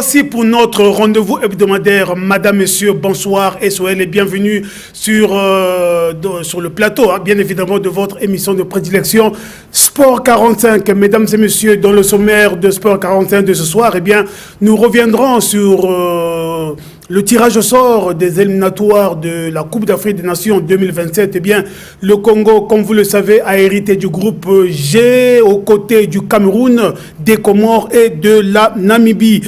voici pour notre rendez-vous hebdomadaire. Madame, Messieurs, bonsoir et soyez les bienvenus sur le plateau, bien évidemment, de votre émission de prédilection Sport 45. Mesdames et messieurs, dans le sommaire de Sport 45 de ce soir, nous reviendrons sur le tirage au sort des éliminatoires de la Coupe d'Afrique des Nations 2027. Le Congo, comme vous le savez, a hérité du groupe G aux côtés du Cameroun, des Comores et de la Namibie.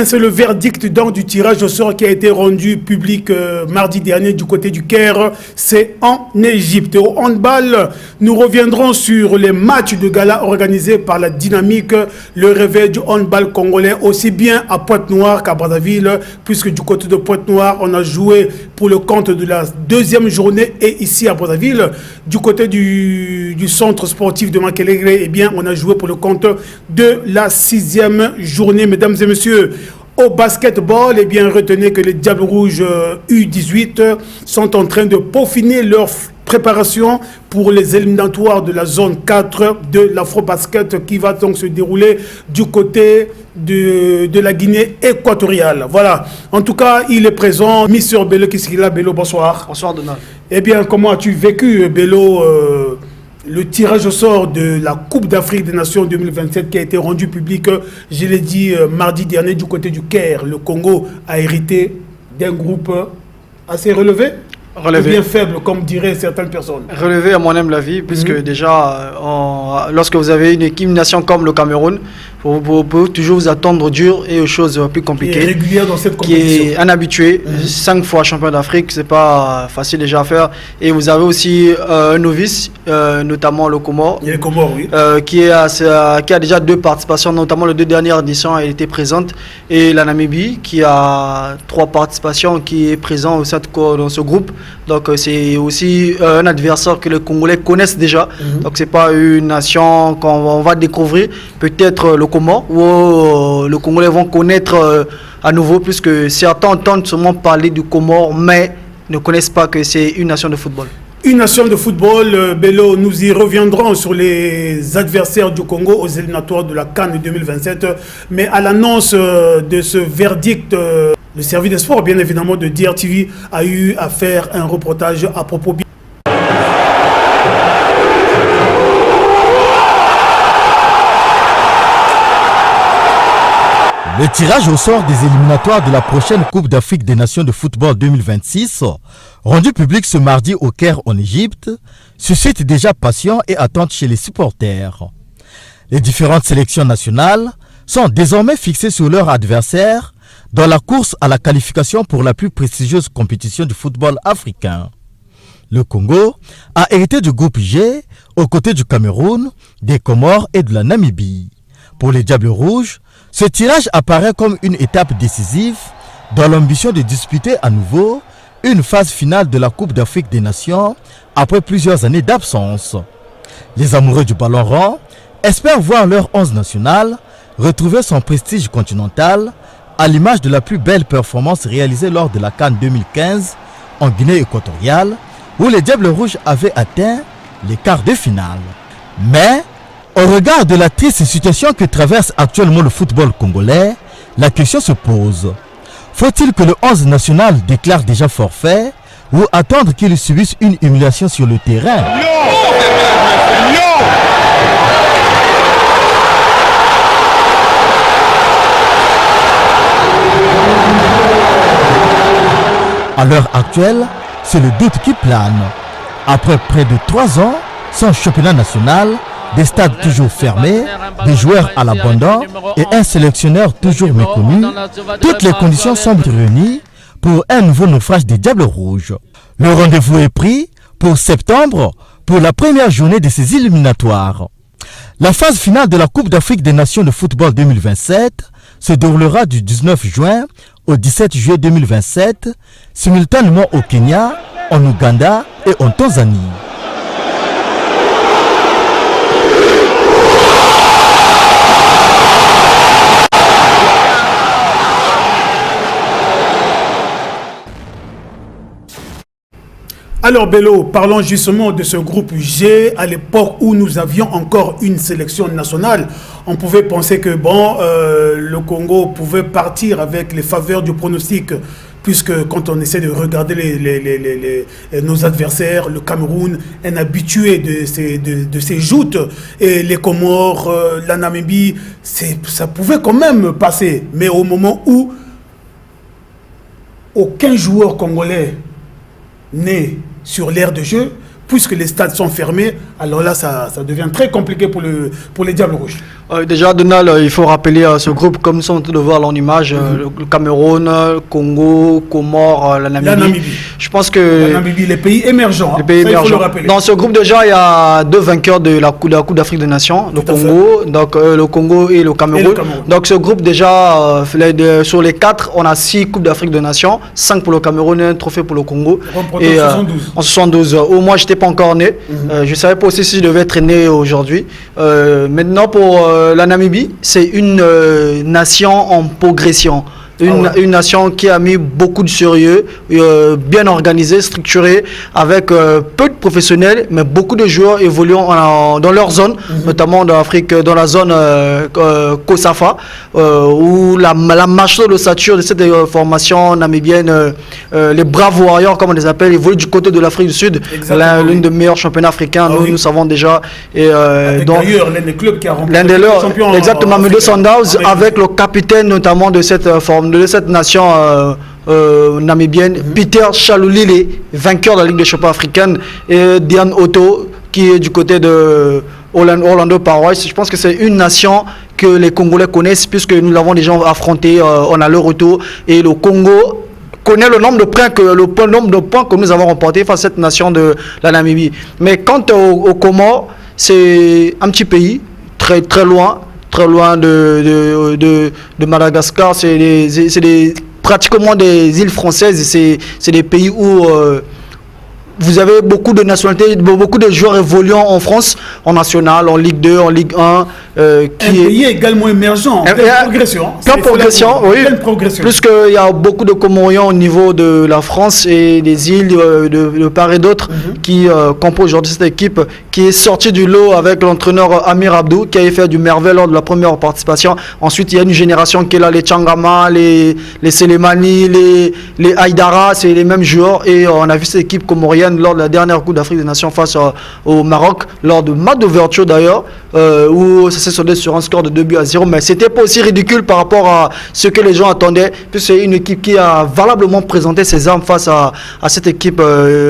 C'est le verdict donc du tirage au sort qui a été rendu public mardi dernier du côté du Caire. C'est en Égypte. Au handball, nous reviendrons sur les matchs de gala organisés par la Dynamique, le réveil du handball congolais, aussi bien à Pointe-Noire qu'à Brazzaville, puisque du côté de Pointe-Noire, on a joué pour le compte de la deuxième journée, et ici à Brazzaville, du côté du centre sportif de Makelele, on a joué pour le compte de la sixième journée. Mesdames et messieurs, au basketball, retenez que les Diables Rouges U18 sont en train de peaufiner leur préparation pour les éliminatoires de la zone 4 de l'Afro-Basket qui va donc se dérouler du côté de la Guinée équatoriale. Voilà. En tout cas, il est présent. Mister Bello Kisikila. Bello, bonsoir. Bonsoir, Donald. Comment as-tu vécu, Bello, le tirage au sort de la Coupe d'Afrique des Nations 2027 qui a été rendu public, je l'ai dit, mardi dernier du côté du Caire. Le Congo a hérité d'un groupe assez relevé. Relevé. Ou bien faible, comme diraient certaines personnes. Relevé, à mon humble avis, puisque déjà, lorsque vous avez une équipe nation comme le Cameroun, vous pouvez toujours vous attendre dur et aux choses plus compliquées. Qui est régulière dans cette compétition. Qui est un habitué, 5 fois champion d'Afrique, c'est pas facile déjà à faire. Et vous avez aussi un novice, notamment le Comore. Il y a le Comore, oui. Qui a déjà 2 participations, notamment les 2 dernières éditions a été présente. Et la Namibie, qui a 3 participations, qui est présent dans ce groupe. Donc c'est aussi un adversaire que les Congolais connaissent déjà. Donc c'est pas une nation qu'on va découvrir. Peut-être le Comore, où les Congolais vont connaître à nouveau, puisque certains entendent seulement parler du Comore, mais ne connaissent pas que c'est une nation de football. Une nation de football, Bello, nous y reviendrons sur les adversaires du Congo aux éliminatoires de la CAN 2027. Mais à l'annonce de ce verdict, le service des sports, bien évidemment, de DRTV a eu à faire un reportage à propos. Le tirage au sort des éliminatoires de la prochaine Coupe d'Afrique des Nations de football 2026, rendu public ce mardi au Caire en Égypte, suscite déjà passion et attente chez les supporters. Les différentes sélections nationales sont désormais fixées sur leur adversaire dans la course à la qualification pour la plus prestigieuse compétition du football africain. Le Congo a hérité du groupe G aux côtés du Cameroun, des Comores et de la Namibie. Pour les Diables Rouges, ce tirage apparaît comme une étape décisive dans l'ambition de disputer à nouveau une phase finale de la Coupe d'Afrique des Nations après plusieurs années d'absence. Les amoureux du ballon rond espèrent voir leur 11 national retrouver son prestige continental à l'image de la plus belle performance réalisée lors de la CAN 2015 en Guinée équatoriale, où les Diables Rouges avaient atteint les quarts de finale. Mais, au regard de la triste situation que traverse actuellement le football congolais, la question se pose. Faut-il que le 11 national déclare déjà forfait ou attendre qu'il subisse une humiliation sur le terrain? À l'heure actuelle, c'est le doute qui plane. Après près de 3 ans sans championnat national, des stades toujours fermés, des joueurs à l'abandon et un sélectionneur toujours méconnu, toutes les conditions semblent réunies pour un nouveau naufrage des Diables Rouges. Le rendez-vous est pris pour septembre pour la première journée de ces éliminatoires. La phase finale de la Coupe d'Afrique des Nations de football 2027 se déroulera du 19 juin au 17 juillet 2027, simultanément au Kenya, en Ouganda et en Tanzanie. Alors Bello, parlons justement de ce groupe G. À l'époque où nous avions encore une sélection nationale, on pouvait penser que le Congo pouvait partir avec les faveurs du pronostic, puisque quand on essaie de regarder nos adversaires, le Cameroun, un habitué de ces joutes, et les Comores, la Namibie, ça pouvait quand même passer. Mais au moment où aucun joueur congolais n'est sur l'aire de jeu, puisque les stades sont fermés, alors là, ça devient très compliqué pour les Diables Rouges. Déjà, Donald, il faut rappeler ce groupe, comme nous de voir en image, le Cameroun, le Congo, Comores, la Namibie. Je pense que... La Namibie, les pays émergents. Les pays émergents. Il faut le rappeler. Dans ce groupe, déjà, il y a 2 vainqueurs de la Coupe d'Afrique des Nations, le Congo et le Cameroun. Donc ce groupe, déjà, sur les 4, on a 6 Coupes d'Afrique des Nations, 5 pour le Cameroun et un trophée pour le Congo. Et, en 72. Moi, je n'étais pas encore né. Je ne savais pas aussi si je devais être né aujourd'hui. Maintenant, pour la Namibie, c'est une nation en progression. Une nation qui a mis beaucoup de sérieux, bien organisée, structurée, avec peu de professionnels, mais beaucoup de joueurs évoluant dans leur zone, notamment dans l'Afrique, dans la zone Kosafa, où la marche de l'ossature de cette formation namibienne, les Braves Warriors, comme on les appelle, évoluent du côté de l'Afrique du Sud, l'une des meilleurs championnats africains, nous savons déjà. D'ailleurs, l'un des clubs qui a remporté le champion. Exactement, Mamelodi Sundowns, avec le capitaine notamment de cette nation namibienne, Peter Chalulile, vainqueur de la Ligue des champions africaine, et Diane Otto, qui est du côté de Orlando Pirates. Je pense que c'est une nation que les Congolais connaissent, puisque nous l'avons déjà affronté, on a le retour, et le Congo connaît le nombre de points que nous avons remportés face à cette nation de la Namibie. Mais quant au Comores, c'est un petit pays, très loin de Madagascar. C'est pratiquement des îles françaises. C'est des pays où vous avez beaucoup de nationalités, beaucoup de joueurs évoluant en France, en national, en Ligue 2, en Ligue 1. Pays également émergent, en pleine progression. Pleine progression. Plus qu'il y a beaucoup de Comoriens au niveau de la France et des îles de part et d'autre qui composent aujourd'hui cette équipe, qui est sortie du lot avec l'entraîneur Amir Abdou, qui avait fait du merveille lors de la première participation. Ensuite, il y a une génération qui est là, les Tchangama, les Selemani, les Haïdara, c'est les mêmes joueurs. Et on a vu cette équipe comorienne lors de la dernière Coupe d'Afrique des Nations face au Maroc, lors de match d'ouverture d'ailleurs, où ça s'est soldé sur un score de 2-0, mais c'était pas aussi ridicule par rapport à ce que les gens attendaient, puisque c'est une équipe qui a valablement présenté ses armes face à cette équipe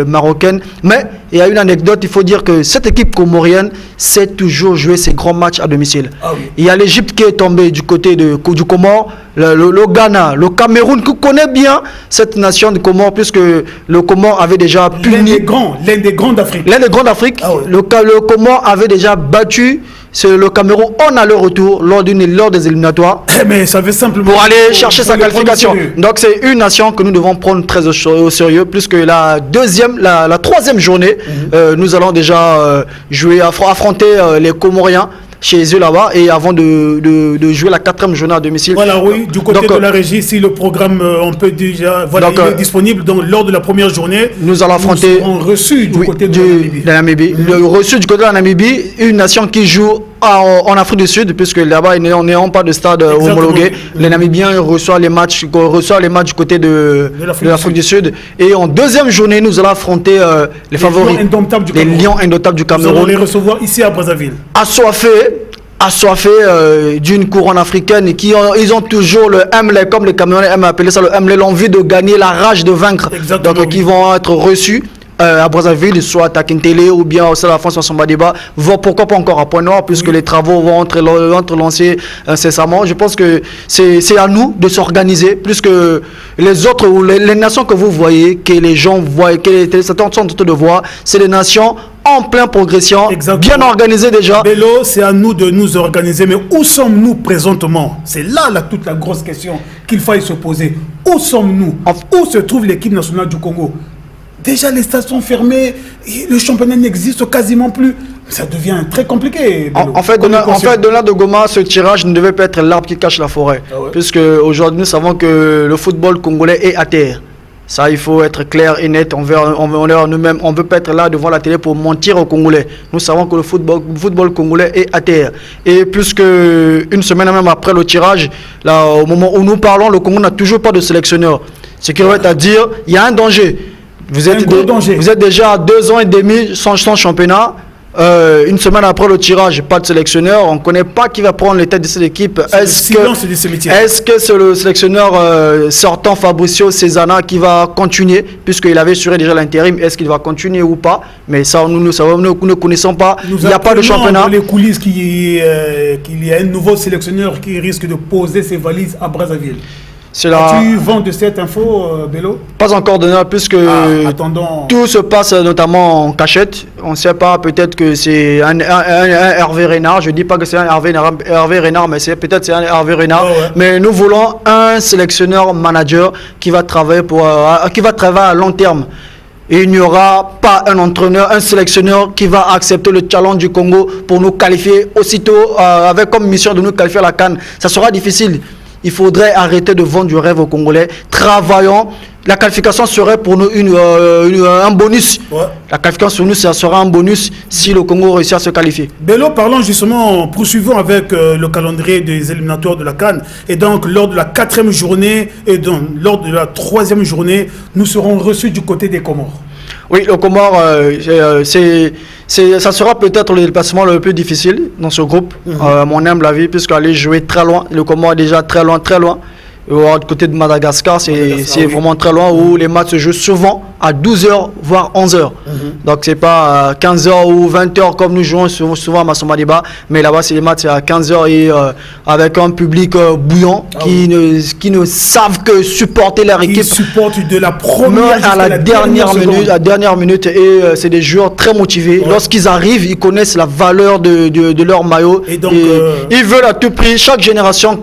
marocaine. Mais il y a une anecdote, il faut dire que cette équipe comorienne sait toujours jouer ses grands matchs à domicile. Il y a l'Égypte qui est tombée du côté du Comore, le Ghana, le Cameroun, qui connaît bien cette nation de Comore, puisque le Comore avait déjà puni l'un des grands d'Afrique. Le Comore avait déjà battu le Cameroun en aller-retour lors des éliminatoires. Mais ça veut simplement pour aller chercher sa qualification. Donc c'est une nation que nous devons prendre très au sérieux, puisque la troisième journée, nous allons déjà affronter les Comoriens chez eux là-bas, et avant de jouer la 4e journée à domicile. Voilà, oui, du côté de la régie, si le programme, on peut déjà, il est disponible lors de la première journée. Nous allons affronter reçu du côté de la Namibie. Reçu du côté de la Namibie, une nation qui joue en Afrique du Sud, puisque là-bas, on n'est pas de stade homologué. Les Namibiens reçoivent les matchs du côté de l'Afrique du Sud. Et en deuxième journée, nous allons affronter les favoris, les Lions indomptables du Cameroun. Nous allons les recevoir ici à Brazzaville. Assoiffés d'une couronne africaine, ils ont toujours le Mlé, comme les Camerounais aiment appeler ça, le Mlé, l'envie de gagner, la rage de vaincre. Donc qui vont être reçus à Brazzaville, soit à Kintélé ou bien au Stade de la France ou à Sombadéba, pourquoi pas encore à Point-Noir, puisque les travaux vont être lancés incessamment. Je pense que c'est à nous de s'organiser, plus que les autres, ou les nations que vous voyez, que les gens voient, que les téléspectateurs sont en train de voir, c'est des nations en pleine progression, bien organisées déjà. Bello, c'est à nous de nous organiser, mais où sommes-nous présentement? C'est là toute la grosse question qu'il faille se poser. Où sommes-nous? Où se trouve l'équipe nationale du Congo? Déjà, les stades sont fermés, le championnat n'existe quasiment plus. Ça devient très compliqué. En fait, de là de Goma, ce tirage ne devait pas être l'arbre qui cache la forêt. Puisque aujourd'hui, nous savons que le football congolais est à terre. Ça, il faut être clair et net envers nous-mêmes. On ne peut pas être là devant la télé pour mentir aux Congolais. Nous savons que le football congolais est à terre. Et plus qu'une semaine même après le tirage, là, au moment où nous parlons, le Congo n'a toujours pas de sélectionneur. Ce qui revient à dire, il y a un danger. Vous êtes déjà à 2 ans et demi sans championnat. Une semaine après le tirage, pas de sélectionneur, on ne connaît pas qui va prendre les têtes de cette équipe. Est-ce que c'est le sélectionneur sortant Fabricio Cezana qui va continuer, puisqu'il avait assuré déjà l'intérim, est-ce qu'il va continuer ou pas? Mais ça, nous ne connaissons pas, il n'y a pas de championnat. Dans les coulisses qu'il y a un nouveau sélectionneur qui risque de poser ses valises à Brazzaville. Tu vends de cette info, Bello? Pas encore donné, puisque tout se passe notamment en cachette. On ne sait pas, peut-être que c'est un Hervé Renard. Je ne dis pas que c'est un Hervé Renard, mais peut-être c'est un Hervé Renard. Oh ouais. Mais nous voulons un sélectionneur-manager qui va travailler à long terme. Et il n'y aura pas un entraîneur, un sélectionneur qui va accepter le challenge du Congo pour nous qualifier aussitôt, avec comme mission de nous qualifier à la CAN. Ça sera difficile. Il faudrait arrêter de vendre du rêve aux Congolais. Travaillons. La qualification serait pour nous un bonus. Ouais. La qualification pour nous, ça sera un bonus si le Congo réussit à se qualifier. Bello, parlons justement, poursuivons avec le calendrier des éliminatoires de la CAN. Et donc, lors de la 4e journée et donc, lors de la 3e journée, nous serons reçus du côté des Comores. Oui, le Comores, ça sera peut-être le déplacement le plus difficile dans ce groupe, mon humble avis, puisqu'aller jouer très loin, le Comores est déjà très loin. Du côté de Madagascar, c'est vraiment très loin, où les matchs se jouent souvent à 12h, voire 11h. Donc, c'est pas 15h ou 20h comme nous jouons souvent à Massoumadiba, mais là-bas, c'est les matchs à 15h et avec un public bouillant qui ne savent que supporter leur équipe. Qui supportent de la première à la dernière minute. Et c'est des joueurs très motivés. Ouais. Lorsqu'ils arrivent, ils connaissent la valeur de leur maillot. Et donc, ils veulent à tout prix, chaque génération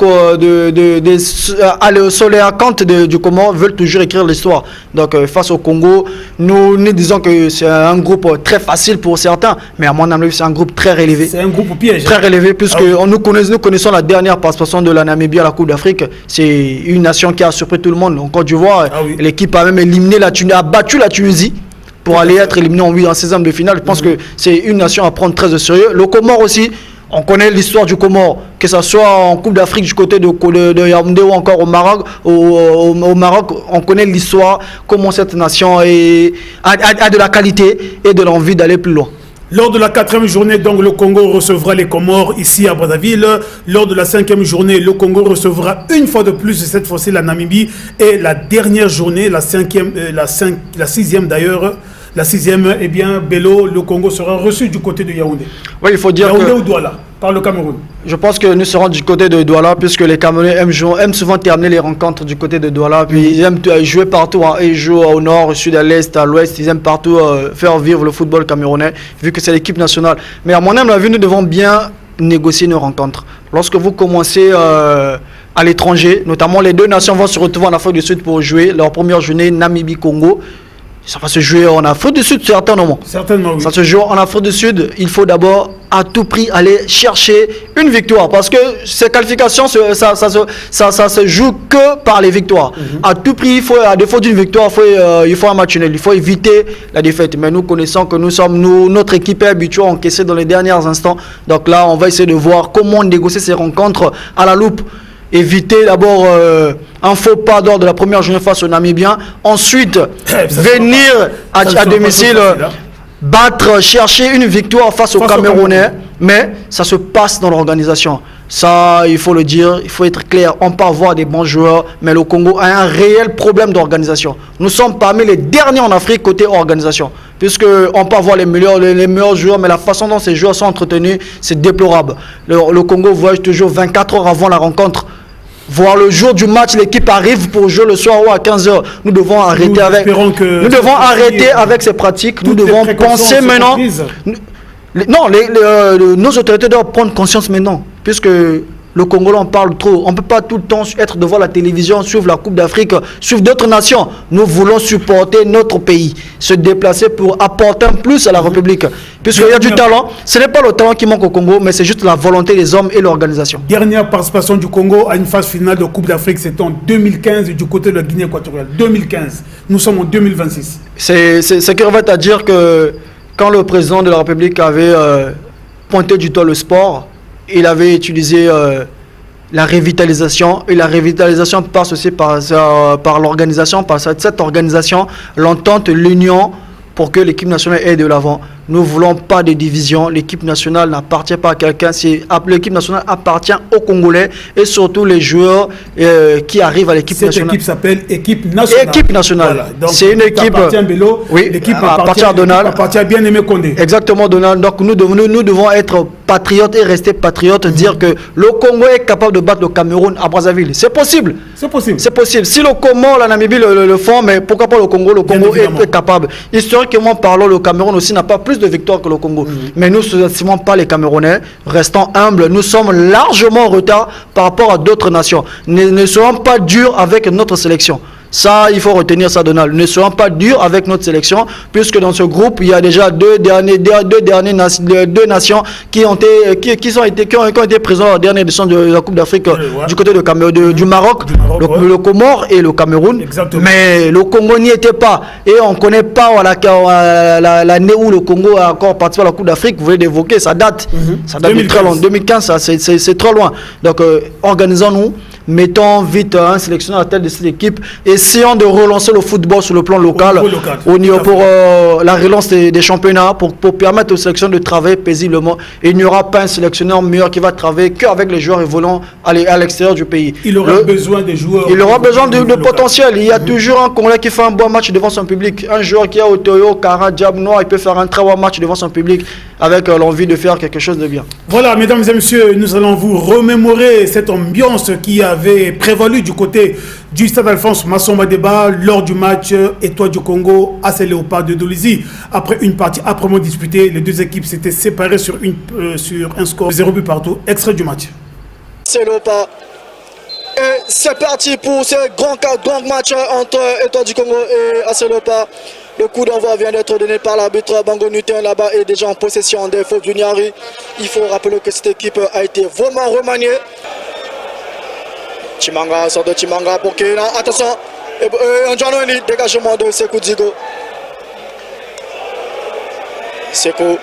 sur les accounts du Comore veulent toujours écrire l'histoire. Donc face au Congo, nous disons que c'est un groupe très facile pour certains, mais à mon avis c'est un groupe très relevé. C'est un groupe piège. Très relevé puisque nous connaissons la dernière participation de la Namibie à la Coupe d'Afrique. C'est une nation qui a surpris tout le monde. En Côte d'Ivoire, l'équipe a même éliminé a battu la Tunisie pour aller être éliminé en 16e de finale. Je pense que c'est une nation à prendre très au sérieux. Le Comore aussi. On connaît l'histoire du Comore, que ce soit en Coupe d'Afrique du côté de Yaoundé ou encore au Maroc. Au Maroc, on connaît l'histoire, comment cette nation a de la qualité et de l'envie d'aller plus loin. Lors de la 4e journée, donc, le Congo recevra les Comores ici à Brazzaville. Lors de la 5e journée, le Congo recevra une fois de plus, cette fois-ci, la Namibie. Et la dernière journée, la 6e d'ailleurs, la 6e, eh bien, Bello, le Congo sera reçu du côté de Yaoundé. Oui, il faut dire Yaoundé ou Douala, par le Cameroun. Je pense que nous serons du côté de Douala, puisque les Camerounais aiment souvent terminer les rencontres du côté de Douala. Puis ils aiment jouer partout. Hein. Ils jouent au nord, au sud, à l'est, à l'ouest. Ils aiment partout faire vivre le football camerounais, vu que c'est l'équipe nationale. Mais à mon avis, nous devons bien négocier nos rencontres. Lorsque vous commencez à l'étranger, notamment les deux nations vont se retrouver en Afrique du Sud pour jouer leur première journée Namibie-Congo. Ça va se jouer en Afrique du Sud, certainement. Certainement, oui. Ça se joue en Afrique du Sud. Il faut d'abord, à tout prix, aller chercher une victoire. Parce que ces qualifications, ça se joue que par les victoires. À tout prix, à défaut d'une victoire, il faut un match nul. Il faut éviter la défaite. Mais nous connaissons que notre équipe est habituée à encaisser dans les derniers instants. Donc là, on va essayer de voir comment négocier ces rencontres à la loupe. Éviter d'abord un faux pas lors de la première journée face aux Namibiens. Ensuite, venir à domicile, chercher une victoire face aux Camerounais. Mais ça se passe dans l'organisation. Ça, il faut le dire, il faut être clair. On peut avoir des bons joueurs, mais le Congo a un réel problème d'organisation. Nous sommes parmi les derniers en Afrique côté organisation. Puisqu'on peut avoir les meilleurs joueurs, mais la façon dont ces joueurs sont entretenus, c'est déplorable. Le Congo voyage toujours 24 heures avant la rencontre. Voir le jour du match, l'équipe arrive pour jouer le soir ou à 15h. Nous devons arrêter avec ces pratiques. Nous devons penser maintenant. Non, nos autorités doivent prendre conscience maintenant, puisque Le Congolais, on parle trop. On ne peut pas tout le temps être devant la télévision, suivre la Coupe d'Afrique, suivre d'autres nations. Nous voulons supporter notre pays, se déplacer pour apporter un plus à la République. Puisqu'il y a du talent, ce n'est pas le talent qui manque au Congo, mais c'est juste la volonté des hommes et l'organisation. Dernière participation du Congo à une phase finale de Coupe d'Afrique, c'était en 2015 du côté de la Guinée équatoriale. 2015. Nous sommes en 2026. C'est ce qui revient à dire que quand le président de la République avait pointé du doigt le sport, il avait utilisé la revitalisation, et la revitalisation passe aussi par l'organisation, par cette organisation, l'entente, l'union, pour que l'équipe nationale aille de l'avant. Nous ne voulons pas de division. L'équipe nationale n'appartient pas à quelqu'un. L'équipe nationale appartient aux Congolais et surtout les joueurs qui arrivent à l'équipe nationale. Cette équipe s'appelle équipe nationale. Équipe nationale. Voilà. C'est une équipe. Appartient à Bello. Oui, l'équipe appartient à Donald. Appartient à bien-aimé Condé. Exactement, Donald. Donc nous devons être patriotes et rester patriotes, dire que le Congo est capable de battre le Cameroun à Brazzaville. C'est possible. C'est possible. C'est possible. Si le Comore, la Namibie le font, mais pourquoi pas le Congo? Le Congo est capable. Historiquement parlant, le Cameroun aussi n'a pas plus de victoires que le Congo. Mais nous ne sous-estimons pas les Camerounais. Restons humbles. Nous sommes largement en retard par rapport à d'autres nations. Ne soyons pas durs avec notre sélection. Ça, il faut retenir ça, Donald. Ne soyons pas durs avec notre sélection, puisque dans ce groupe, il y a déjà deux nations qui ont été présentes à la dernière édition de la Coupe d'Afrique du côté du Maroc, le Comore et le Cameroun. Exactement. Mais le Congo n'y était pas. Et on ne connaît pas l'année où le Congo a encore participé à la Coupe d'Afrique. Vous venez d'évoquer, ça date. Ça date de très loin. 2015, c'est trop loin. Donc, organisons-nous. Mettons vite un sélectionneur à la tête de cette équipe. Essayons de relancer le football sur le plan local. Au niveau pour la relance des championnats, pour permettre aux sélections de travailler paisiblement. Et il n'y aura pas un sélectionneur meilleur qui va travailler qu'avec les joueurs évoluant à l'extérieur du pays. Il aura besoin des joueurs. Il aura besoin de potentiel. Il y a toujours un Congolais qui fait un bon match devant son public. Un joueur qui a Otoyo, Kara, Diab Noir, il peut faire un très bon match devant son public avec l'envie de faire quelque chose de bien. Voilà, mesdames et messieurs, nous allons vous remémorer cette ambiance qui avait prévalu du côté du stade Alphonse Massomba Débat lors du match Étoile du Congo à ces Léopards de Dolisie. Après une partie âprement disputée, les deux équipes s'étaient séparées sur un score 0 but partout. Extrait du match. C'est Léopards. Et c'est parti pour ce grand match entre Étoile du Congo et AC Léopards. Le coup d'envoi vient d'être donné par l'arbitre Bango Nutin là-bas et déjà en possession des fautes du Niari. Il faut rappeler que cette équipe a été vraiment remaniée. Chimanga sort de Chimanga pour Kéna. Attention, Ndjanoeni, dégagement de Sekou Dzigo. Sekou.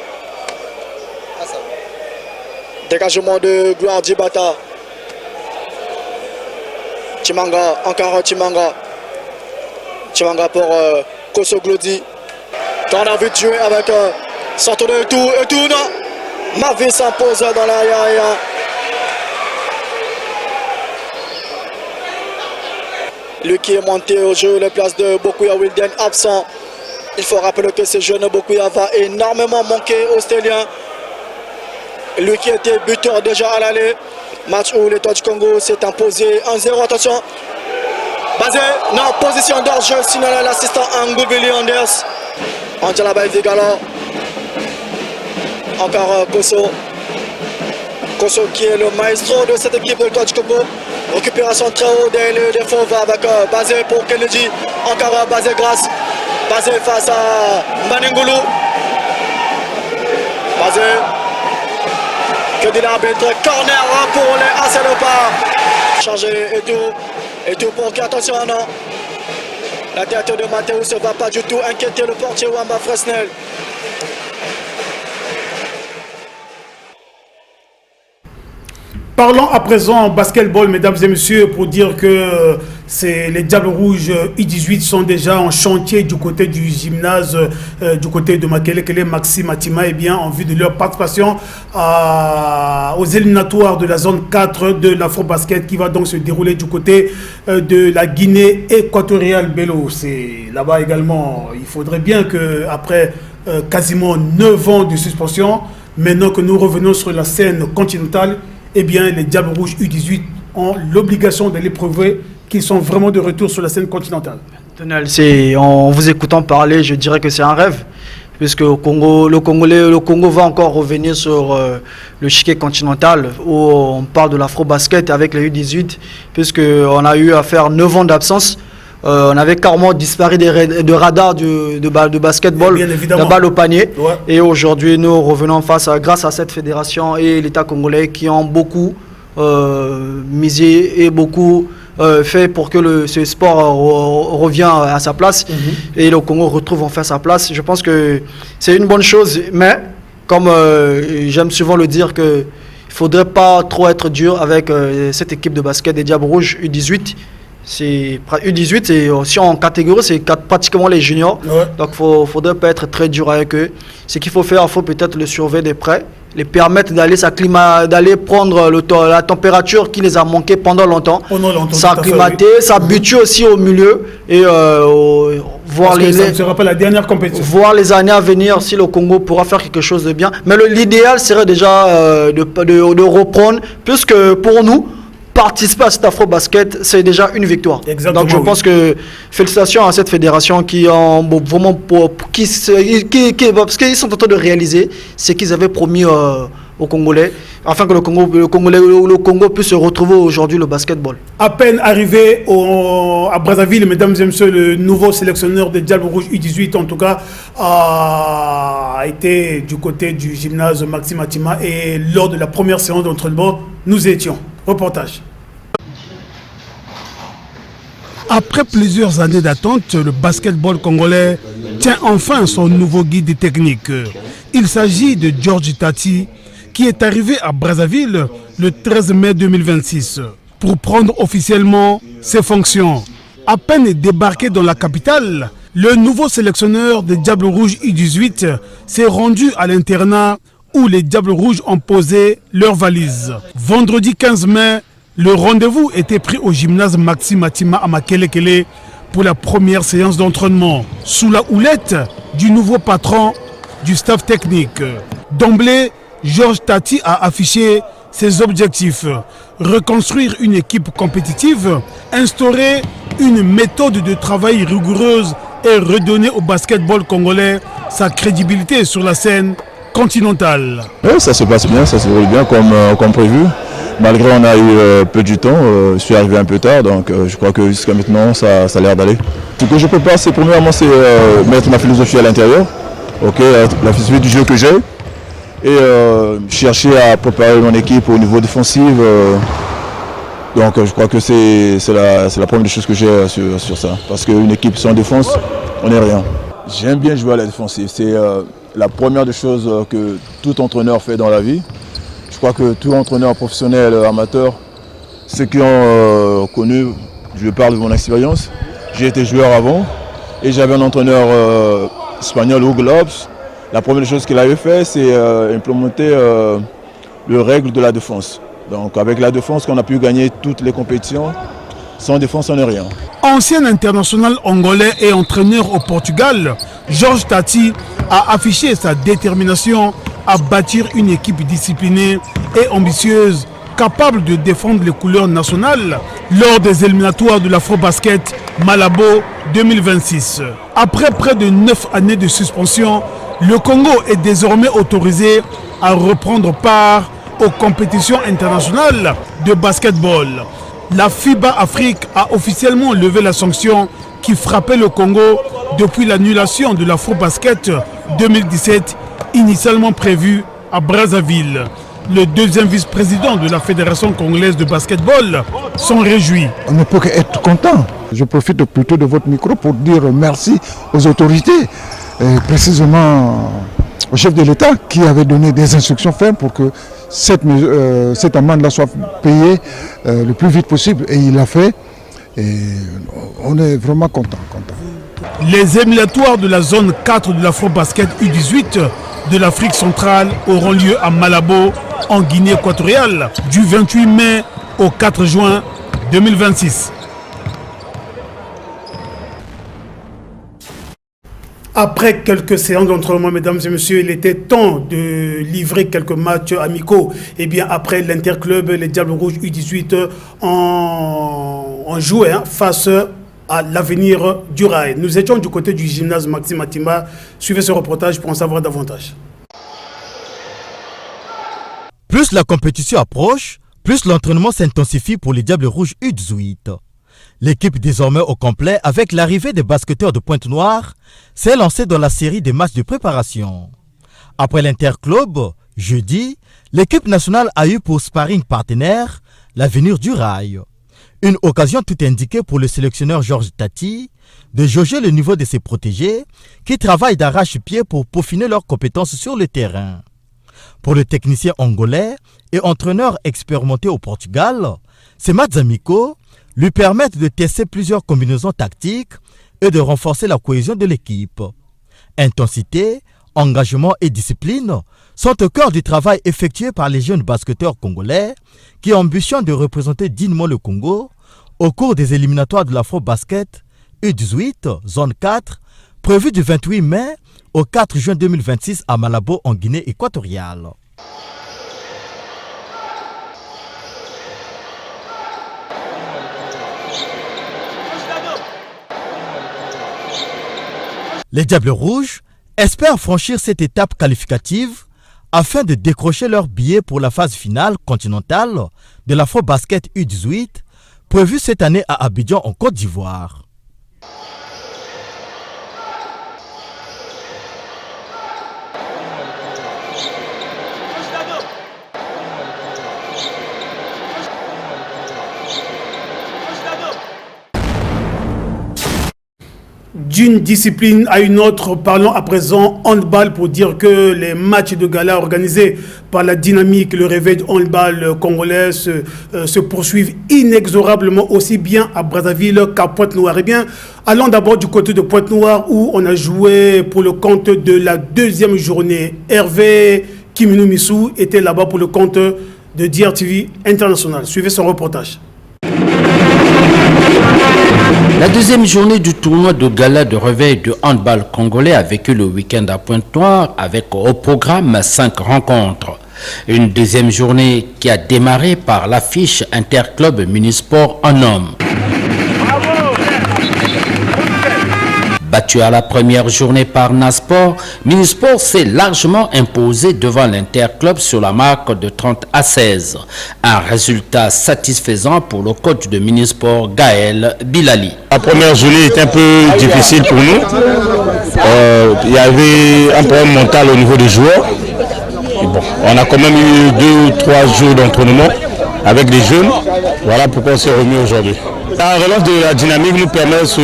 Dégagement de Gloire Djibata. Chimanga, encore Chimanga. Chimanga pour Koso Glody. Quand on a vu jouer avec Santo de tout, non. Mavi s'impose dans l'arrière. Lui qui est monté au jeu, les places de Bokuya Wilden absent. Il faut rappeler que ce jeune Bokuya va énormément manquer aux Stéliens. Lui qui était buteur déjà à l'aller. Match où l'Étoile du Congo s'est imposé 1-0. Attention. Basé, non, position d'orge, signale l'assistant Angoubili Anders. Angela Baïvigala. Encore Koso. Koso qui est le maestro de cette équipe de l'Étoile du Congo. Récupération très haut des fauves avec Basé pour Kennedy. Encore Basé grâce. Basé face à Manengulu. Basé. Que dit l'arbitre? Corner pour les AC Léopards. Chargé et tout pour qui? Attention, non. La tête de Mathéus ne va pas du tout inquiéter le portier Wamba Fresnel. Parlons à présent basketball, mesdames et messieurs, pour dire que les Diables Rouges U18 sont déjà en chantier du côté du gymnase, du côté de Makelekele, Maxime Matima, et bien en vue de leur participation aux éliminatoires de la zone 4 de l'Afro-Basket qui va donc se dérouler du côté de la Guinée équatoriale. Bello, c'est là-bas également. Il faudrait bien qu'après quasiment 9 ans de suspension, maintenant que nous revenons sur la scène continentale, eh bien, les Diables Rouges U18 ont l'obligation d'aller prouver qu'ils sont vraiment de retour sur la scène continentale. Donald, en vous écoutant parler, je dirais que c'est un rêve. puisque le Congo va encore revenir sur le chiquet continental, où on parle de l'afro-basket avec les U18, puisqu'on a eu à faire 9 ans d'absence. On avait carrément disparu de radars de basketball, de balle au panier. Ouais. Et aujourd'hui, nous revenons grâce à cette fédération et l'État congolais qui ont beaucoup misé et beaucoup fait pour que ce sport revienne à sa place. Et le Congo retrouve enfin sa place. Je pense que c'est une bonne chose, mais comme j'aime souvent le dire, qu'il ne faudrait pas trop être dur avec cette équipe de basket des Diables Rouges U18. C'est U18 et aussi en catégorie, c'est pratiquement les juniors. Ouais. Donc il faudrait pas être très dur avec eux. Ce qu'il faut faire, il faut peut-être le surveiller de près, les permettre d'aller prendre la température qui les a manqué pendant longtemps, s'acclimater, s'habituer aussi au milieu et voir ça ne sera pas la dernière compétition. Voir les années à venir si le Congo pourra faire quelque chose de bien. Mais l'idéal serait déjà de reprendre, puisque pour nous, participer à cet afro-basket, c'est déjà une victoire. Exactement, donc je pense que félicitations à cette fédération qui ont vraiment parce qu'ils sont en train de réaliser ce qu'ils avaient promis aux Congolais, afin que le Congo puisse se retrouver aujourd'hui le basketball. À peine arrivé à Brazzaville, mesdames et messieurs, le nouveau sélectionneur des Diables Rouges U18 en tout cas a été du côté du gymnase Maxime Atima, et lors de la première séance d'entraînement, nous étions. Reportage. Après plusieurs années d'attente, le basketball congolais tient enfin son nouveau guide technique. Il s'agit de George Tati, qui est arrivé à Brazzaville le 13 mai 2026 pour prendre officiellement ses fonctions. À peine débarqué dans la capitale, le nouveau sélectionneur des Diables Rouges U18 s'est rendu à l'internat où les Diables Rouges ont posé leurs valises. Vendredi 15 mai, le rendez-vous était pris au gymnase Maxime Atima à Makelekele pour la première séance d'entraînement, sous la houlette du nouveau patron du staff technique. D'emblée, Georges Tati a affiché ses objectifs: reconstruire une équipe compétitive, instaurer une méthode de travail rigoureuse et redonner au basketball congolais sa crédibilité sur la scène continentale. Oui, ça se passe bien, ça se déroule bien comme prévu. Malgré on a eu peu du temps, je suis arrivé un peu tard, donc je crois que jusqu'à maintenant ça a l'air d'aller. Ce que je peux faire, c'est premièrement mettre ma philosophie à l'intérieur, la philosophie du jeu que j'ai, et chercher à préparer mon équipe au niveau défensif. Donc je crois que c'est la première chose que j'ai sur ça, parce qu'une équipe sans défense, on n'est rien. J'aime bien jouer à la défensive, c'est la première des choses que tout entraîneur fait dans la vie. Je crois que tout entraîneur professionnel, amateur, ceux qui ont connu, je parle de mon expérience, j'ai été joueur avant et j'avais un entraîneur espagnol, Hugo Lopes. La première chose qu'il avait fait, c'est implémenter les règles de la défense. Donc avec la défense, qu'on a pu gagner toutes les compétitions. Sans défense, on n'est rien. Ancien international angolais et entraîneur au Portugal, Georges Tati a affiché sa détermination à bâtir une équipe disciplinée et ambitieuse, capable de défendre les couleurs nationales lors des éliminatoires de l'Afro-Basket Malabo 2026. Après près de 9 années de suspension, le Congo est désormais autorisé à reprendre part aux compétitions internationales de basketball. La FIBA Afrique a officiellement levé la sanction qui frappait le Congo depuis l'annulation de l'Afro-Basket 2017, initialement prévue à Brazzaville. Le deuxième vice-président de la Fédération congolaise de basketball s'en réjouit. On ne peut qu'être content. Je profite plutôt de votre micro pour dire merci aux autorités, et précisément au chef de l'État qui avait donné des instructions fermes pour que cette amende-là soit payée le plus vite possible. Et il l'a fait. Et on est vraiment content. Les éliminatoires de la zone 4 de l'Afro-Basket U18 de l'Afrique centrale auront lieu à Malabo, en Guinée équatoriale, du 28 mai au 4 juin 2026. Après quelques séances d'entraînement, mesdames et messieurs, il était temps de livrer quelques matchs amicaux. Et bien après l'Interclub, les Diables Rouges U18 ont joué face à l'avenir du rail. Nous étions du côté du gymnase Maxime Matimba. Suivez ce reportage pour en savoir davantage. Plus la compétition approche, plus l'entraînement s'intensifie pour les Diables Rouges U18. L'équipe désormais au complet avec l'arrivée des basketteurs de Pointe-Noire s'est lancée dans la série des matchs de préparation. Après l'interclub, jeudi, l'équipe nationale a eu pour sparring partenaire l'avenir du rail. Une occasion tout indiquée pour le sélectionneur Georges Tati de jauger le niveau de ses protégés qui travaillent d'arrache-pied pour peaufiner leurs compétences sur le terrain. Pour le technicien angolais et entraîneur expérimenté au Portugal, ces matchs amicaux lui permettent de tester plusieurs combinaisons tactiques et de renforcer la cohésion de l'équipe. Intensité, engagement et discipline sont au cœur du travail effectué par les jeunes basketteurs congolais qui ambitionnent de représenter dignement le Congo au cours des éliminatoires de l'Afro-Basket U18, zone 4, prévu du 28 mai au 4 juin 2026 à Malabo en Guinée équatoriale. Les Diables Rouges espèrent franchir cette étape qualificative afin de décrocher leur billet pour la phase finale continentale de l'Afro-Basket U18 prévue cette année à Abidjan en Côte d'Ivoire. D'une discipline à une autre, parlons à présent handball pour dire que les matchs de gala organisés par la dynamique, le réveil du handball congolais se poursuivent inexorablement aussi bien à Brazzaville qu'à Pointe-Noire. Eh bien, allons d'abord du côté de Pointe-Noire où on a joué pour le compte de la deuxième journée. Hervé Kiminou-Missou était là-bas pour le compte de DRTV International. Suivez son reportage. La deuxième journée du tournoi de gala de réveil de handball congolais a vécu le week-end à Pointe-Noire avec au programme 5 rencontres. Une deuxième journée qui a démarré par l'affiche Interclub Munisport en homme. Battu à la première journée par Nasport, Munisport s'est largement imposé devant l'Interclub sur la marque de 30-16. Un résultat satisfaisant pour le coach de Munisport, Gaël Bilali. La première journée était un peu difficile pour nous. Il y avait un problème mental au niveau des joueurs. Et bon, on a quand même eu 2 ou 3 jours d'entraînement avec des jeunes. Voilà pourquoi on s'est remis aujourd'hui. La relance de la dynamique nous permet sur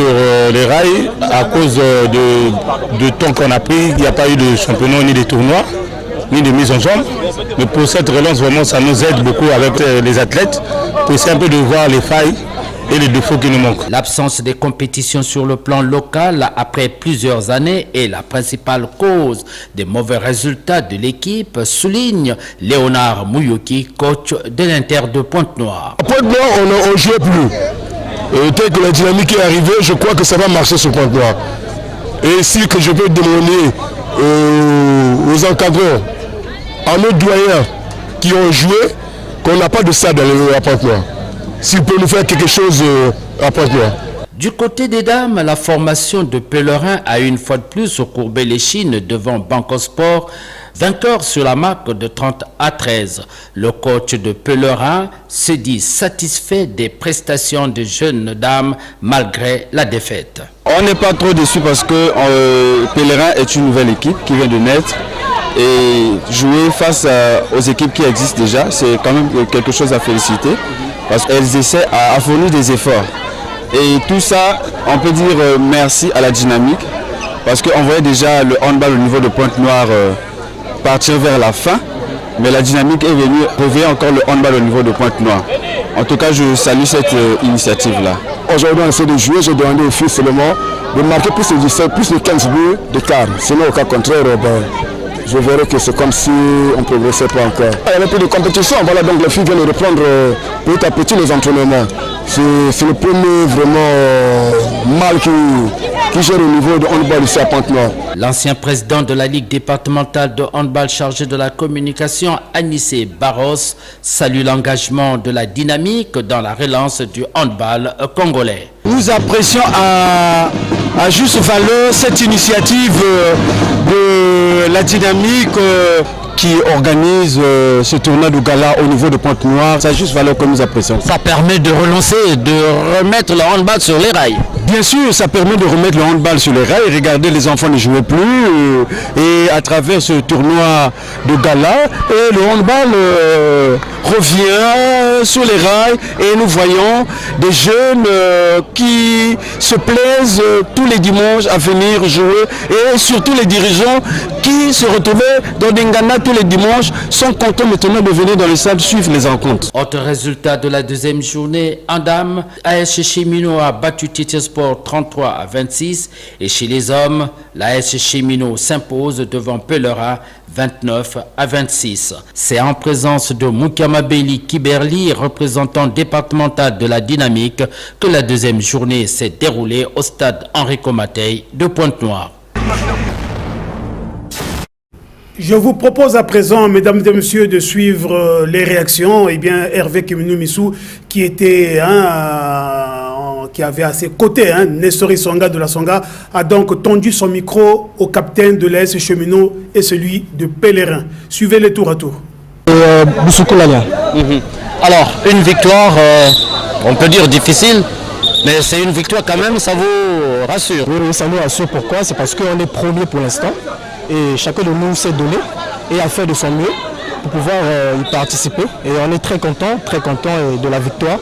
les rails, à cause de temps qu'on a pris, il n'y a pas eu de championnat ni de tournois, ni de mise en jambe. Mais pour cette relance, vraiment, ça nous aide beaucoup avec les athlètes pour essayer un peu de voir les failles et les défauts qui nous manquent. L'absence des compétitions sur le plan local après plusieurs années est la principale cause des mauvais résultats de l'équipe, souligne Léonard Mouyoki, coach de l'Inter de Pointe-Noire. À Pointe-Noire, on ne jouait plus. Et tel que la dynamique est arrivée, je crois que ça va marcher sur Pointe-Noire. Et si que je peux demander aux encadreurs, à nos doyens qui ont joué, qu'on n'a pas de ça à Pointe-Noire. S'ils peuvent nous faire quelque chose à Pointe-Noire. Du côté des dames, la formation de Pèlerin a une fois de plus courbé les chines devant Bancosport, vainqueur sur la marque de 30-13. Le coach de Pèlerin se dit satisfait des prestations des jeunes dames malgré la défaite. On n'est pas trop déçus parce que Pèlerin est une nouvelle équipe qui vient de naître. Et jouer face aux équipes qui existent déjà, c'est quand même quelque chose à féliciter parce qu'elles essaient à fournir des efforts. Et tout ça, on peut dire merci à la dynamique parce qu'on voyait déjà le handball au niveau de Pointe-Noire partir vers la fin, mais la dynamique est venue réveiller encore le handball au niveau de Pointe-Noire. En tout cas, je salue cette initiative-là. Aujourd'hui, on essaie de jouer, j'ai demandé aux filles seulement de marquer plus de 15 buts d'écart. Sinon, au cas contraire, je verrai que c'est comme si on ne progressait pas encore. Il y avait un peu de compétition, voilà, donc les filles viennent reprendre petit à petit les entraînements. C'est le premier vraiment mal qui gère au niveau de handball ici à Pointe-Noire. L'ancien président de la Ligue départementale de handball chargé de la communication, Anissé Barros, salue l'engagement de la dynamique dans la relance du handball congolais. Nous nous apprécions à juste valeur cette initiative de la dynamique qui organise ce tournoi de gala au niveau de Pointe-Noire. C'est juste valeur que nous apprécions. Ça permet de relancer, de remettre le handball sur les rails. Bien sûr, ça permet de remettre le handball sur les rails. Regardez, les enfants ne jouaient plus. Et à travers ce tournoi de gala, et le handball revient sur les rails. Et nous voyons des jeunes qui se plaisent tous les dimanches à venir jouer. Et surtout les dirigeants qui se retrouvaient dans des Ngana tous les dimanches sont contents maintenant de venir dans le stade suivre les rencontres. Autre résultat de la deuxième journée, en dames, AS Chemino a battu Titi Sport 33-26 et chez les hommes, l'AS Chemino s'impose devant Pelerin 29-26. C'est en présence de Moukamabeli Kiberli, représentant départemental de la Dynamique, que la deuxième journée s'est déroulée au stade Henri Comatey de Pointe-Noire. Je vous propose à présent, mesdames et messieurs, de suivre les réactions. Eh bien, Hervé Kiminou Missou, qui était qui avait à ses côtés, Nestori Songa de la Songa, a donc tendu son micro au capitaine de l'AS Cheminot et celui de Pèlerin. Suivez-les tour à tour. Alors, une victoire, on peut dire difficile, mais c'est une victoire quand même, ça vous rassure. Oui, ça nous rassure. Pourquoi? C'est parce qu'on est premier pour l'instant. Et chacun de nous s'est donné et a fait de son mieux pour pouvoir y participer. Et on est très content de la victoire.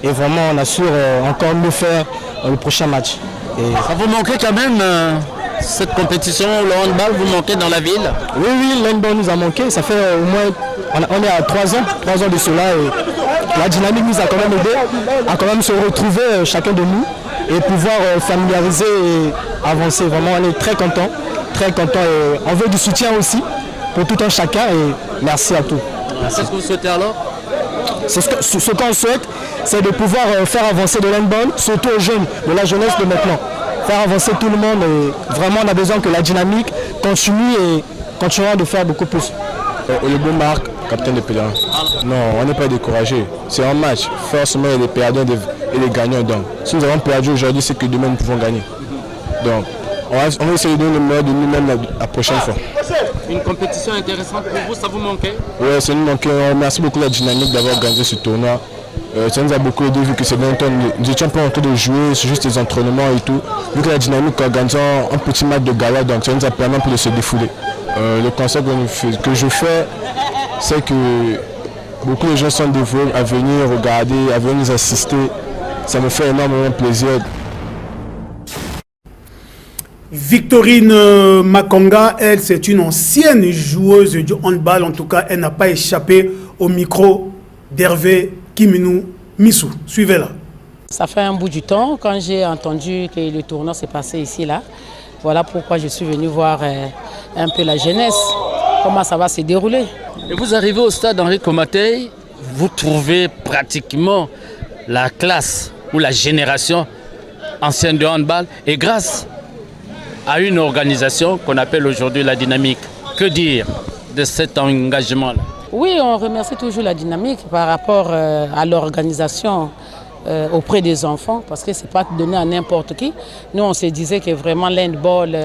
Et vraiment, on assure encore mieux faire le prochain match. Et ça vous manquait quand même cette compétition, le handball, vous manquez dans la ville? Oui, le handball nous a manqué. Ça fait au moins, on est à 3 ans de cela. Et la dynamique nous a quand même aidé à quand même se retrouver chacun de nous et pouvoir familiariser et avancer. Vraiment, on est très content. Et on veut du soutien aussi pour tout un chacun et merci à tous. C'est ce que vous souhaitez alors? Ce qu'on souhaite, c'est de pouvoir faire avancer de l'handball, surtout aux jeunes, de la jeunesse de maintenant. Faire avancer tout le monde et vraiment on a besoin que la dynamique continue et continuera de faire beaucoup plus. Olibo Marc, capitaine de Pèlerin. Non, on n'est pas découragé. C'est un match. Forcément, il y a des perdants et des gagnants. Donc, si nous avons perdu aujourd'hui, c'est que demain nous pouvons gagner. Donc, on va essayer de donner le meilleur de nous-mêmes la prochaine fois. Une compétition intéressante pour vous, ça vous manquait? Oui, ça nous manquait. On remercie beaucoup la dynamique d'avoir gagné ce tournoi. Ça nous a beaucoup aidé vu que c'est longtemps. Nous n'étions pas en train de jouer, c'est juste des entraînements et tout. Vu que la dynamique a organisé un petit match de gala, donc ça nous a permis un peu de se défouler. Le concept que je fais, c'est que beaucoup de gens sont dévoués à venir regarder, à venir nous assister. Ça me fait énormément plaisir. Victorine Makonga, elle, c'est une ancienne joueuse du handball. En tout cas, elle n'a pas échappé au micro d'Hervé Kiminou Missou. Suivez-la. Ça fait un bout du temps quand j'ai entendu que le tournoi s'est passé ici, là. Voilà pourquoi je suis venu voir un peu la jeunesse, comment ça va se dérouler. Et vous arrivez au stade Henri Comatey, vous trouvez pratiquement la classe ou la génération ancienne de handball et grâce à une organisation qu'on appelle aujourd'hui la Dynamique. Que dire de cet engagement-là? Oui, on remercie toujours la Dynamique par rapport à l'organisation auprès des enfants, parce que ce n'est pas donné à n'importe qui. Nous, on se disait que vraiment l'handball,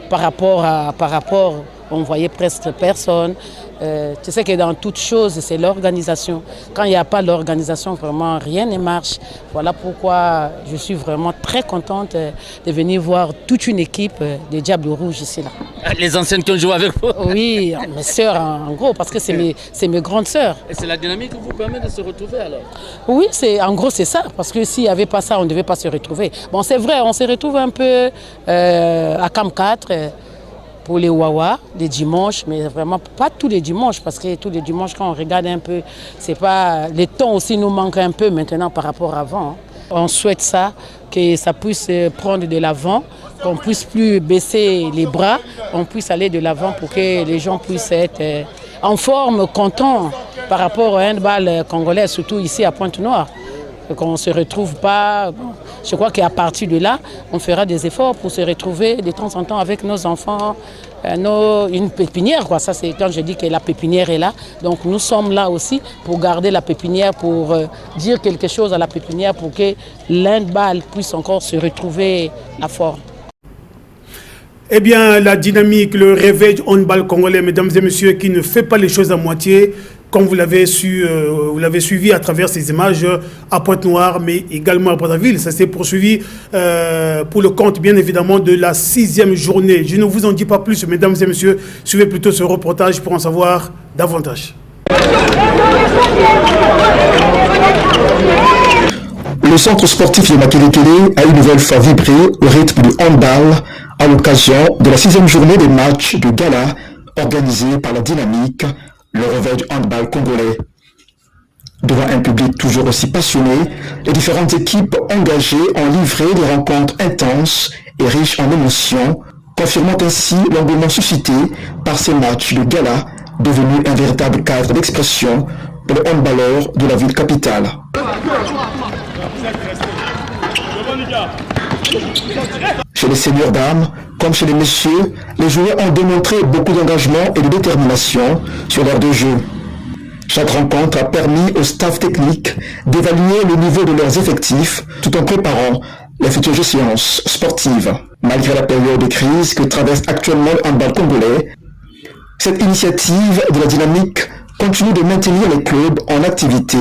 par rapport, on voyait presque personne. Tu sais que dans toute chose, c'est l'organisation. Quand il n'y a pas l'organisation, vraiment, rien ne marche. Voilà pourquoi je suis vraiment très contente de venir voir toute une équipe des Diables Rouges ici. Là. Les anciennes qui ont joué avec vous? Oui, mes sœurs en gros, parce que c'est mes grandes sœurs. Et c'est la dynamique qui vous permet de se retrouver alors? Oui, en gros c'est ça, parce que s'il n'y avait pas ça, on ne devait pas se retrouver. Bon, c'est vrai, on se retrouve un peu à Cam 4. Pour les Wawa, les dimanches, mais vraiment pas tous les dimanches, parce que tous les dimanches, quand on regarde un peu, c'est pas... Les temps aussi nous manquent un peu maintenant par rapport à avant. On souhaite ça, que ça puisse prendre de l'avant, qu'on puisse plus baisser les bras, on puisse aller de l'avant pour que les gens puissent être en forme, contents par rapport au handball congolais, surtout ici à Pointe-Noire. Qu'on ne se retrouve pas je crois qu'à partir de là, on fera des efforts pour se retrouver de temps en temps avec nos enfants, une pépinière, quoi. Ça, c'est quand je dis que la pépinière est là. Donc nous sommes là aussi pour garder la pépinière, pour dire quelque chose à la pépinière pour que l'handball puisse encore se retrouver à fort. Eh bien, la dynamique, le réveil handball congolais, mesdames et messieurs, qui ne fait pas les choses à moitié, comme vous l'avez suivi à travers ces images à Pointe-Noire, mais également à Brazzaville. Ça s'est poursuivi pour le compte, bien évidemment, de la 6e journée. Je ne vous en dis pas plus, mesdames et messieurs. Suivez plutôt ce reportage pour en savoir davantage. Le centre sportif de Makelekele a une nouvelle fois vibré au rythme du handball à l'occasion de la 6e journée des matchs de gala organisés par la Dynamique, le réveil du handball congolais. Devant un public toujours aussi passionné, les différentes équipes engagées ont livré des rencontres intenses et riches en émotions, confirmant ainsi l'engouement suscité par ces matchs de gala devenus un véritable cadre d'expression pour les handballeurs de la ville capitale. Chez les seigneurs dames, comme chez les messieurs, les joueurs ont démontré beaucoup d'engagement et de détermination sur l'aire de jeu. Chaque rencontre a permis au staff technique d'évaluer le niveau de leurs effectifs tout en préparant les futures séances sportives. Malgré la période de crise que traverse actuellement le handball congolais, cette initiative de la Dynamique continue de maintenir les clubs en activité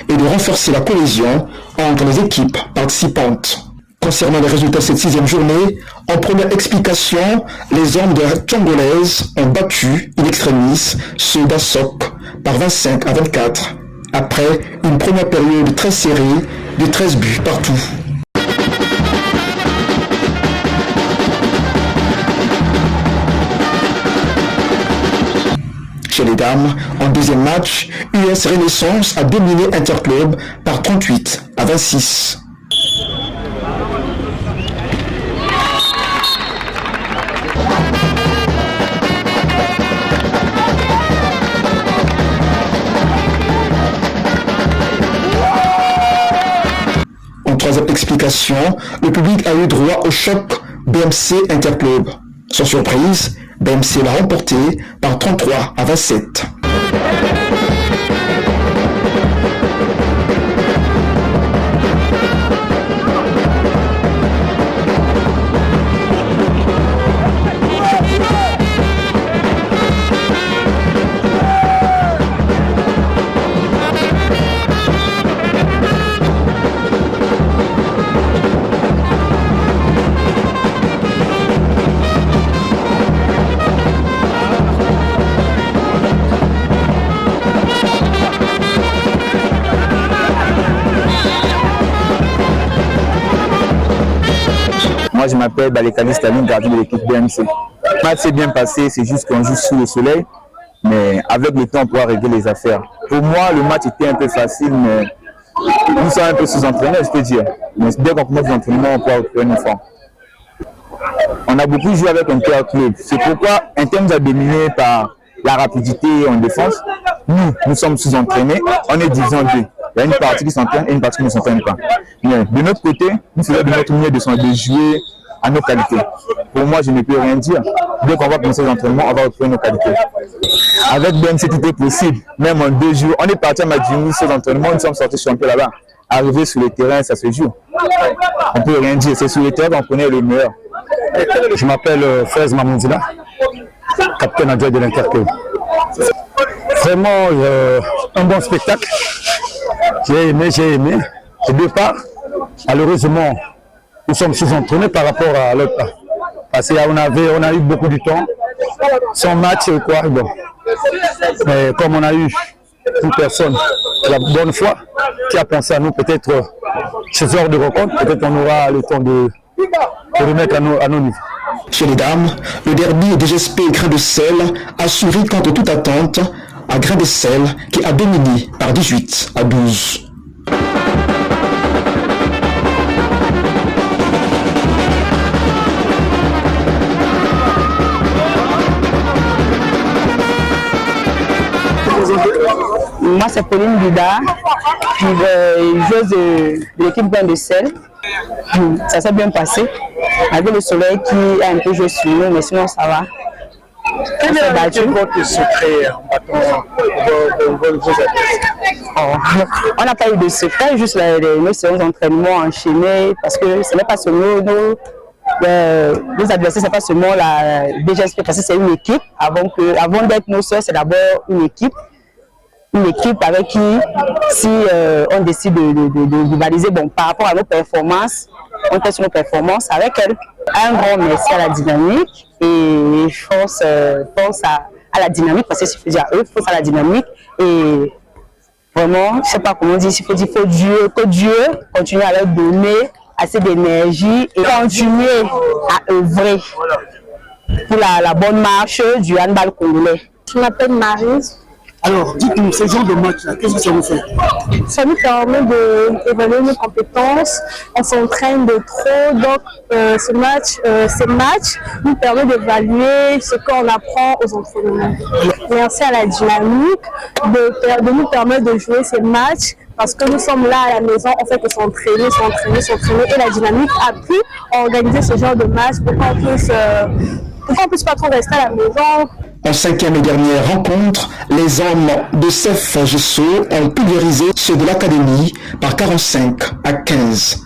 et de renforcer la cohésion entre les équipes participantes. Concernant les résultats de cette 6e journée, en première explication, les hommes de la Tchongolaise ont battu in extremis ceux d'Assok par 25 à 24, après une première période très serrée de 13 buts partout. Chez les dames, en deuxième match, US Renaissance a dominé Interclub par 38 à 26. En troisième explication, le public a eu droit au choc BMC Interclub. Sans surprise, BMC l'a remporté par 33 à 27. Moi, je m'appelle Balekali Staline, gardien de l'équipe BMC. Le match s'est bien passé, c'est juste qu'on joue sous le soleil, mais avec le temps, on pourra régler les affaires. Pour moi, le match était un peu facile, mais nous sommes un peu sous-entraînés, je peux dire. Mais dès qu'on commence l'entraînement, on pourra retrouver une forme. On a beaucoup joué avec Interclub. C'est pourquoi Inter nous a dominé par la rapidité en défense. Nous sommes sous-entraînés, on est divisé en deux. Il y a une partie qui s'entraîne et une partie qui ne s'entraîne pas. Mais de notre côté, nous faisons de notre mieux de jouer à nos qualités. Pour moi, je ne peux rien dire. Dès qu'on va commencer l'entraînement, on va retrouver nos qualités. Avec BMC, tout est possible. Même en 2 jours, on est parti à Madjini sur l'entraînement, nous sommes sortis champions là-bas. Arriver sur le terrain, ça se joue. On ne peut rien dire. C'est sur le terrain qu'on connaît le meilleur. Je m'appelle Fraise Mamoundila, capitaine adjoint de l'Interclub. Vraiment un bon spectacle. J'ai aimé. Et de part, malheureusement, nous sommes sous-entraînés par rapport à l'autre part. Parce qu'on a eu beaucoup de temps, sans match et quoi. Bon. Mais comme on a eu une personne de la bonne foi qui a pensé à nous, peut-être ce genre de rencontre, peut-être on aura le temps de remettre à nos niveaux. Chez les dames, le derby DGSP Grain de Sel a souri contre toute attente à Grain de Sel qui a dominé par 18 à 12. Moi, c'est Pauline Bida, joueuse de l'équipe Grain de Sel. Ça s'est bien passé. Avec le soleil qui a un peu joué sur nous, mais sinon ça va. Quel est votre secret en battant vos adversaires? On n'a pas eu de secret, juste nos séances d'entraînement enchaînées, parce que ce n'est pas seulement nos adversaires, ce n'est pas seulement la DGSP, parce que c'est une équipe. Avant d'être nos soeurs, c'est d'abord une équipe. Une équipe avec qui, si on décide de rivaliser, bon, par rapport à nos performances, on teste nos performances avec elle. Un grand merci à la dynamique et force à la dynamique, parce que je dire à eux, force à la dynamique. Et vraiment, je ne sais pas comment dire, il faut dire que Dieu continue à leur donner assez d'énergie et continuer à œuvrer pour la bonne marche du handball congolais. Je m'appelle Maryse. Alors, dites-nous, ce genre de match-là, qu'est-ce que ça vous fait? Ça nous permet d'évaluer nos compétences. On s'entraîne de trop, donc ces matchs nous permettent d'évaluer ce qu'on apprend aux entraînements. Merci à la dynamique de nous permettre de jouer ces matchs. Parce que nous sommes là à la maison, on fait que s'entraîner. Et la dynamique a pu organiser ce genre de match pour qu'on puisse pas trop rester à la maison. En 5e et dernière rencontre, les hommes de CEF Gesso ont pulvérisé ceux de l'académie par 45-15.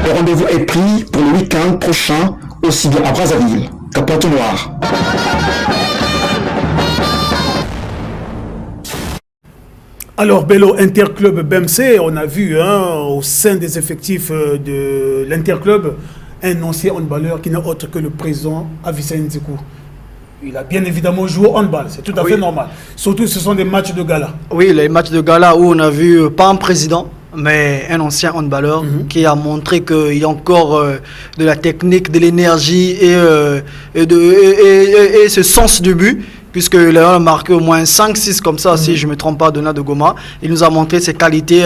Le rendez-vous est pris pour le week-end prochain, aussi bien à Brazzaville qu'à Pointe-Noire. Alors, Bello, Interclub BMC, on a vu au sein des effectifs de l'Interclub un ancien handballeur qui n'est autre que le président Avicenne Nzikou. Il a bien évidemment joué au handball, c'est tout à fait normal. Surtout, ce sont des matchs de gala. Oui, les matchs de gala où on a vu pas un président, mais un ancien handballeur qui a montré qu'il y a encore de la technique, de l'énergie et ce sens du but, puisqu'il a marqué au moins 5-6 comme ça, si je ne me trompe pas, Donat de Goma. Il nous a montré ses qualités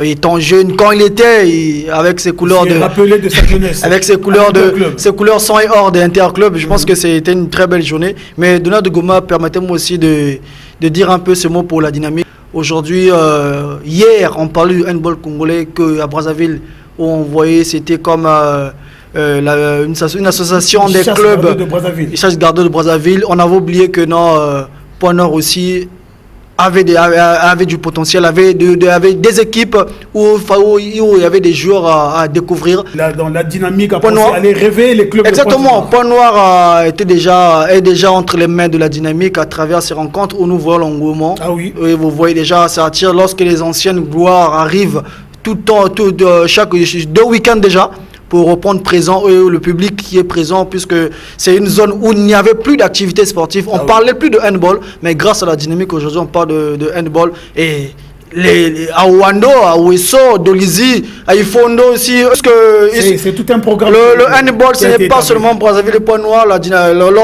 étant jeune, quand il était avec ses couleurs de... rappelé de sa jeunesse. Avec ses couleurs sang et or d'Interclub. Je pense que c'était une très belle journée. Mais Donat de Goma, permettez-moi aussi de dire un peu ce mot pour la dynamique. Aujourd'hui, hier, on parlait du handball congolais qu'à Brazzaville, où on voyait, c'était comme une association des clubs. Les Chasse Gardeurs de Brazzaville. On avait oublié que Point Nord aussi avait du potentiel, avait des équipes où il y avait des joueurs à découvrir. Dans la dynamique, à aller rêver les clubs. Exactement. Point Noir est déjà entre les mains de la dynamique à travers ces rencontres où nous voyons l'engouement. Ah oui. Et vous voyez déjà, ça attire lorsque les anciennes gloires arrivent tout le temps, chaque 2 week-ends déjà, pour reprendre présent le public qui est présent, puisque c'est une zone où il n'y avait plus d'activité sportive. On parlait plus de handball, mais grâce à la dynamique aujourd'hui, on parle de handball. Et à Ouando, à Ouesso, Dolizy, à Ifondo aussi. C'est tout un programme. Le handball, ce n'est pas seulement Brazzaville et Point Noir. Lors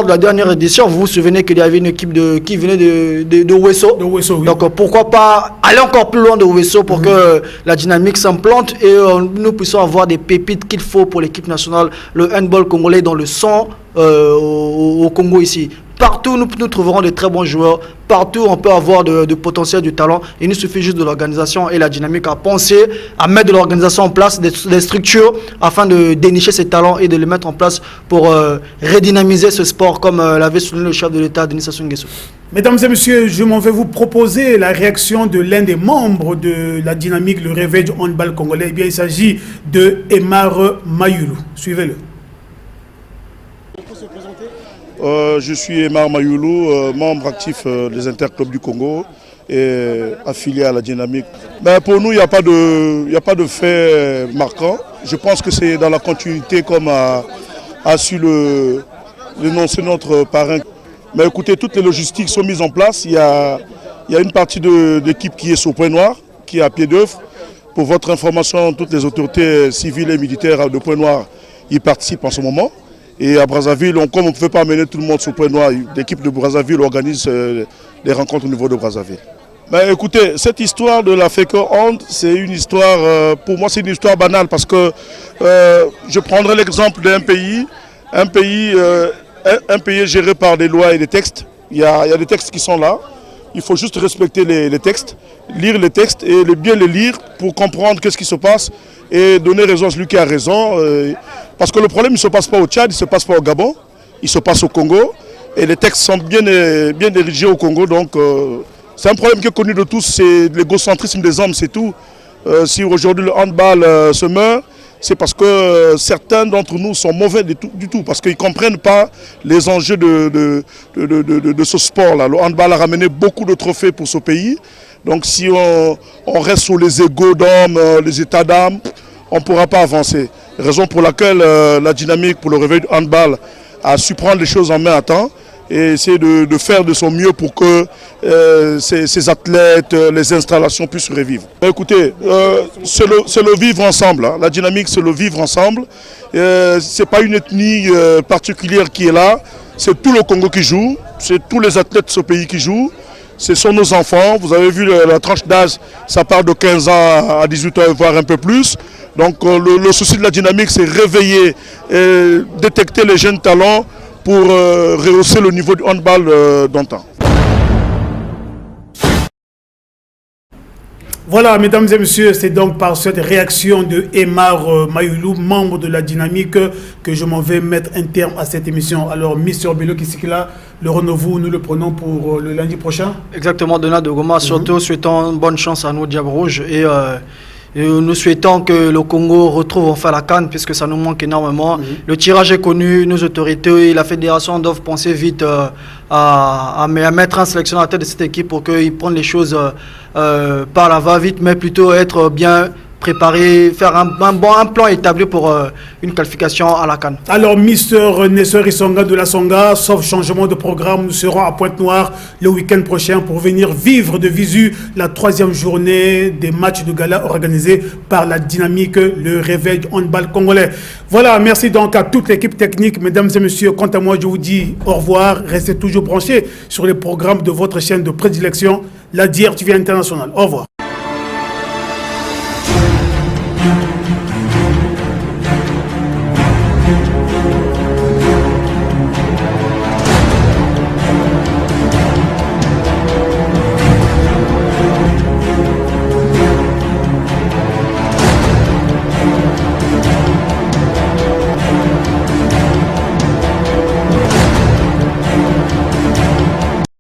de la dernière édition, vous vous souvenez qu'il y avait une équipe qui venait de Ouesso. Oui. Donc pourquoi pas aller encore plus loin de Ouesso pour que la dynamique s'implante et nous puissions avoir des pépites qu'il faut pour l'équipe nationale. Le handball congolais dans le sang au Congo ici. Partout, nous trouverons de très bons joueurs. Partout, on peut avoir de potentiel, du talent. Il nous suffit juste de l'organisation et la dynamique à penser, à mettre de l'organisation en place, des structures, afin de dénicher ces talents et de les mettre en place pour redynamiser ce sport, comme l'avait souligné le chef de l'État, Denis Sassou Nguesso. Mesdames et messieurs, je m'en vais vous proposer la réaction de l'un des membres de la dynamique, le réveil du handball congolais. Eh bien, il s'agit de Emar Mayoulou. Suivez-le. Je suis Emar Mayoulou, membre actif des Interclubs du Congo et affilié à la dynamique. Mais pour nous, il n'y a pas de fait marquant. Je pense que c'est dans la continuité comme a su l'énoncer notre parrain. Mais écoutez, toutes les logistiques sont mises en place. Il y a une partie de l'équipe qui est sur Point Noir, qui est à pied d'œuvre. Pour votre information, toutes les autorités civiles et militaires de Point Noir y participent en ce moment. Et à Brazzaville, comme on ne pouvait pas amener tout le monde sur Point Noir, l'équipe de Brazzaville organise des rencontres au niveau de Brazzaville. Ben, écoutez, cette histoire de la FECO Hand, c'est une histoire, pour moi c'est une histoire banale parce que je prendrai l'exemple d'un pays, un pays géré par des lois et des textes. Il y a des textes qui sont là, il faut juste respecter les textes, lire les textes et bien les lire pour comprendre qu'est-ce qui se passe et donner raison à celui qui a raison. Parce que le problème ne se passe pas au Tchad, il ne se passe pas au Gabon, il se passe au Congo et les textes sont bien dirigés au Congo. Donc c'est un problème qui est connu de tous, c'est l'égocentrisme des hommes, c'est tout. Si aujourd'hui le handball se meurt, c'est parce que certains d'entre nous sont mauvais du tout, parce qu'ils ne comprennent pas les enjeux de ce sport-là. Le handball a ramené beaucoup de trophées pour ce pays. Donc si on reste sur les égos d'hommes, les états d'âme, on ne pourra pas avancer. Raison pour laquelle la dynamique pour le réveil du handball a su prendre les choses en main à temps et essayer de faire de son mieux pour que ces athlètes, les installations puissent revivre. Écoutez, c'est le vivre ensemble. Hein. La dynamique, c'est le vivre ensemble. Ce n'est pas une ethnie particulière qui est là. C'est tout le Congo qui joue. C'est tous les athlètes de ce pays qui jouent. Ce sont nos enfants. Vous avez vu la tranche d'âge, ça part de 15 ans à 18 ans, voire un peu plus. Donc le souci de la dynamique, c'est réveiller, détecter les jeunes talents pour rehausser le niveau du handball d'antan. Voilà, mesdames et messieurs, c'est donc par cette réaction de Aymar Mayoulou, membre de la dynamique, que je m'en vais mettre un terme à cette émission. Alors, Mr. Bello Kisikila, le renouveau, nous le prenons pour le lundi prochain. Exactement, Donald de Goma. Surtout, souhaitons bonne chance à nos Diables Rouges et nous souhaitons que le Congo retrouve enfin la CAN puisque ça nous manque énormément. Le tirage est connu, nos autorités et la fédération doivent penser vite à mettre un sélectionneur à la tête de cette équipe pour qu'ils prennent les choses par la va-vite, mais plutôt être bien préparer, faire un plan établi pour une qualification à la CAN. Alors, Mr. Nesser Isonga de la Songa, sauf changement de programme, nous serons à Pointe-Noire le week-end prochain pour venir vivre de visu la 3e journée des matchs de gala organisés par la dynamique, le réveil handball congolais. Voilà, merci donc à toute l'équipe technique. Mesdames et messieurs, quant à moi, je vous dis au revoir. Restez toujours branchés sur les programmes de votre chaîne de prédilection, la DIR TV Internationale. Au revoir.